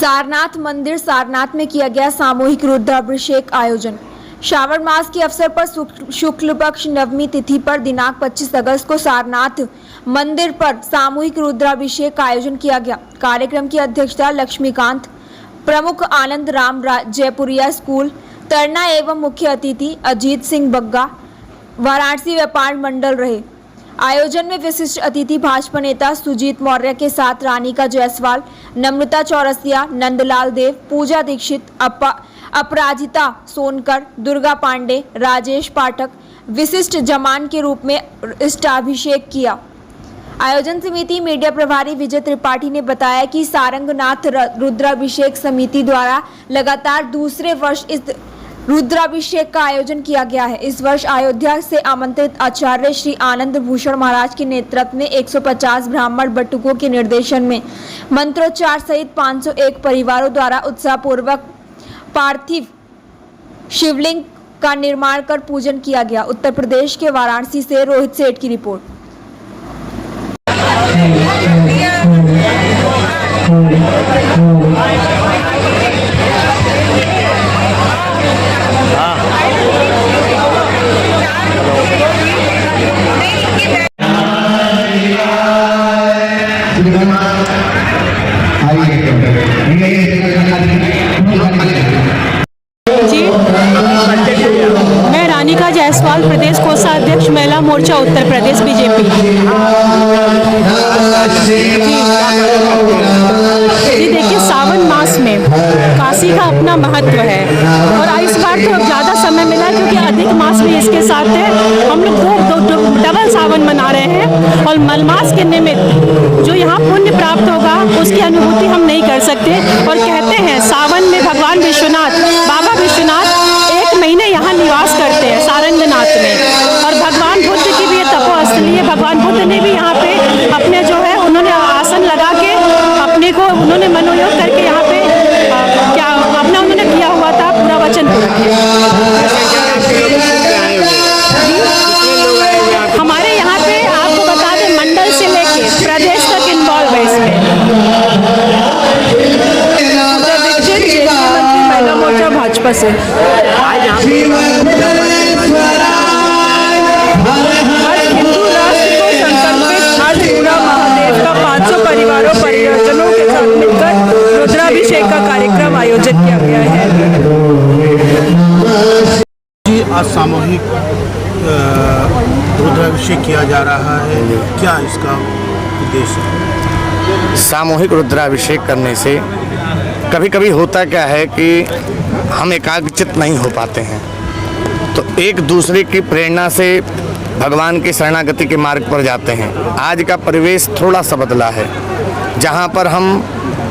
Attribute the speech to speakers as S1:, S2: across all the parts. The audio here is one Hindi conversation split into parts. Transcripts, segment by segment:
S1: सारनाथ मंदिर सारनाथ में किया गया सामूहिक रुद्राभिषेक आयोजन। श्रावण मास के अवसर पर शुक्ल पक्ष नवमी तिथि पर दिनांक 25 अगस्त को सारनाथ मंदिर पर सामूहिक रुद्राभिषेक का आयोजन किया गया। कार्यक्रम की अध्यक्षता लक्ष्मीकांत प्रमुख, आनंद राम जयपुरिया स्कूल तरना एवं मुख्य अतिथि अजीत सिंह बग्गा वाराणसी व्यापार मंडल रहे। आयोजन में विशिष्ट अतिथि भाजपा नेता सुजीत मौर्य के साथ रानिका जायसवाल, नम्रता चौरसिया, नंदलाल देव, पूजा दीक्षित, अपराजिता सोनकर, दुर्गा पांडे, राजेश पाठक विशिष्ट जमान के रूप में इष्टाभिषेक किया। आयोजन समिति मीडिया प्रभारी विजय त्रिपाठी ने बताया कि सारंगनाथ रुद्राभिषेक समिति द्वारा लगातार दूसरे वर्ष इस रुद्राभिषेक का आयोजन किया गया है। इस वर्ष अयोध्या से आमंत्रित आचार्य श्री आनंद भूषण महाराज के नेतृत्व में 150 ब्राह्मण बटुकों के निर्देशन में मंत्रोच्चार सहित 501 परिवारों द्वारा उत्साहपूर्वक पार्थिव शिवलिंग का निर्माण कर पूजन किया गया। उत्तर प्रदेश के वाराणसी से रोहित सेठ की रिपोर्ट।
S2: मैं रानिका जायसवाल, प्रदेश कोषाध्यक्ष महिला मोर्चा उत्तर प्रदेश बीजेपी। जी देखिए, सावन मास में काशी का अपना महत्व है और इस बार तो ज़्यादा समय मिला क्योंकि अधिक मास भी इसके साथ है। हम लोग दो डबल सावन मना रहे हैं और मलमास के निमित्त जो यहाँ पुण्य प्राप्त होगा उसकी अनुभूति हम नहीं कर सकते। और कहते हैं सावन में भगवान विश्वनाथ, बाबा विश्वनाथ 1 महीने यहाँ निवास करते हैं सारंगनाथ में। और भगवान बुद्ध की भी ये तपोस्थली है। भगवान बुद्ध ने भी यहाँ पे अपने जो है उन्होंने आसन लगा के अपने को उन्होंने मनोयोग करके यहाँ पे क्या अपना उन्होंने किया हुआ था, पूरा वचन पूरा किया। हमारे यहाँ पे आपको बता दें मंडल से लेके प्रदेश तक इन्वॉल्व है इसमें। महिला मोर्चा भाजपा से आज हिंदू राष्ट्र को संकल्पित आज पूरा महादेव का 500 परिवारों परिजनों के साथ मिलकर रुद्राभिषेक का कार्यक्रम आयोजित किया गया है।
S3: आज सामूहिक रुद्राभिषेक किया जा रहा है, क्या इसका उद्देश्य है?
S4: सामूहिक रुद्राभिषेक करने से कभी कभी होता क्या है कि हम एकाग्रचित नहीं हो पाते हैं, तो एक दूसरे की प्रेरणा से भगवान की शरणागति के मार्ग पर जाते हैं। आज का परिवेश थोड़ा सा बदला है, जहाँ पर हम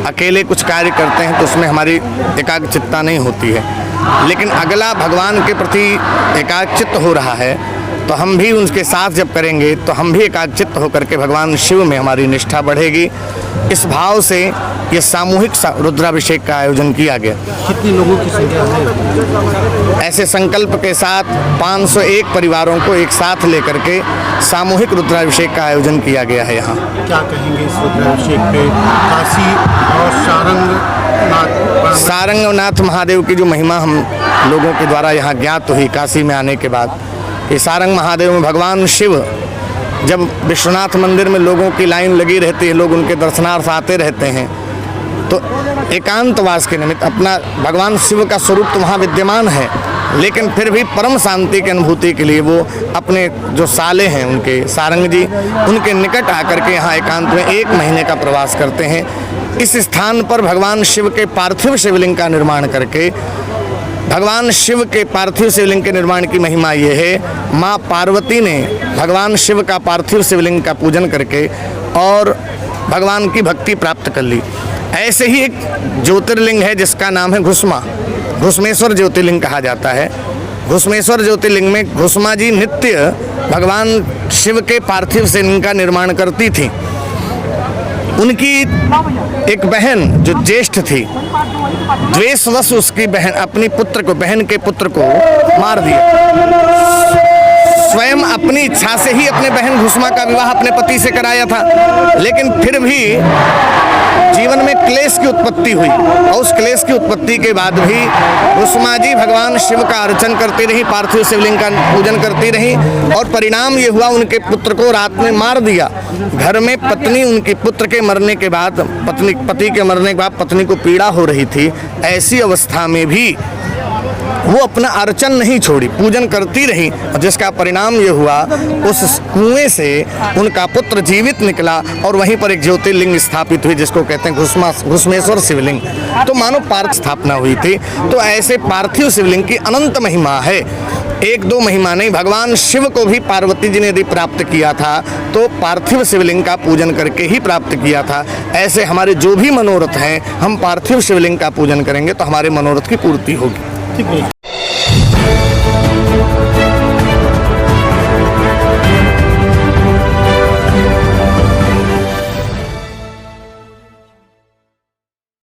S4: अकेले कुछ कार्य करते हैं तो उसमें हमारी एकाग्रचित्ता नहीं होती है, लेकिन अगला भगवान के प्रति एकाग्रचित्त हो रहा है तो हम भी उनके साथ जब करेंगे तो हम भी एकाग्रचित्त होकर के भगवान शिव में हमारी निष्ठा बढ़ेगी। इस भाव से ये सामूहिक रुद्राभिषेक का आयोजन किया गया।
S3: कितने लोगों की संख्या है?
S4: ऐसे संकल्प के साथ 501 परिवारों को एक साथ लेकर के सामूहिक रुद्राभिषेक का आयोजन किया गया है। यहाँ
S3: क्या कहेंगे इस रुद्राभिषेक पे? काशी और
S4: सारंगनाथ महादेव की जो महिमा हम लोगों के द्वारा यहाँ ज्ञात हुई काशी में आने के बाद, ये सारंग महादेव में भगवान शिव जब विश्वनाथ मंदिर में लोगों की लाइन लगी रहती है, लोग उनके दर्शनार्थ आते रहते हैं, तो एकांतवास के निमित्त अपना भगवान शिव का स्वरूप तो वहाँ विद्यमान है, लेकिन फिर भी परम शांति की अनुभूति के लिए वो अपने जो साले हैं उनके सारंग जी, उनके निकट आकर के यहाँ एकांत में 1 महीने का प्रवास करते हैं। इस स्थान पर भगवान शिव के पार्थिव शिवलिंग का निर्माण करके, भगवान शिव के पार्थिव शिवलिंग के निर्माण की महिमा ये है, माँ पार्वती ने भगवान शिव का पार्थिव शिवलिंग का पूजन करके और भगवान की भक्ति प्राप्त कर ली। ऐसे ही एक ज्योतिर्लिंग है जिसका नाम है घुस्मा, घुस्मेश्वर ज्योतिर्लिंग कहा जाता है। घुस्मेश्वर ज्योतिर्लिंग में घुस्मा जी नित्य भगवान शिव के पार्थिव शिवलिंग का निर्माण करती थी। उनकी एक बहन जो ज्येष्ठ थी, द्वेषवश उसकी बहन अपनी पुत्र को, बहन के पुत्र को मार दिया। स्वयं अपनी इच्छा से ही अपने बहन घुस्मा का विवाह अपने पति से कराया था, लेकिन फिर भी जीवन में क्लेश की उत्पत्ति हुई और उस क्लेश की उत्पत्ति के बाद भी कुसुमा जी भगवान शिव का अर्चन करती रही, पार्थिव शिवलिंग का पूजन करती रही और परिणाम ये हुआ उनके पुत्र को रात में मार दिया। घर में पत्नी उनके पुत्र के मरने के बाद पति के मरने के बाद पत्नी को पीड़ा हो रही थी। ऐसी अवस्था में भी वो अपना अर्चन नहीं छोड़ी, पूजन करती रही और जिसका परिणाम ये हुआ उस कुएं से उनका पुत्र जीवित निकला और वहीं पर एक ज्योतिर्लिंग स्थापित हुई जिसको कहते हैं घुसमेश्वर शिवलिंग। तो मानो पार्थ स्थापना हुई थी। तो ऐसे पार्थिव शिवलिंग की अनंत महिमा है, एक दो महिमा नहीं। भगवान शिव को भी पार्वती जी ने यदि प्राप्त किया था तो पार्थिव शिवलिंग का पूजन करके ही प्राप्त किया था। ऐसे हमारे जो भी मनोरथ हैं, हम पार्थिव शिवलिंग का पूजन करेंगे तो हमारे मनोरथ की पूर्ति होगी।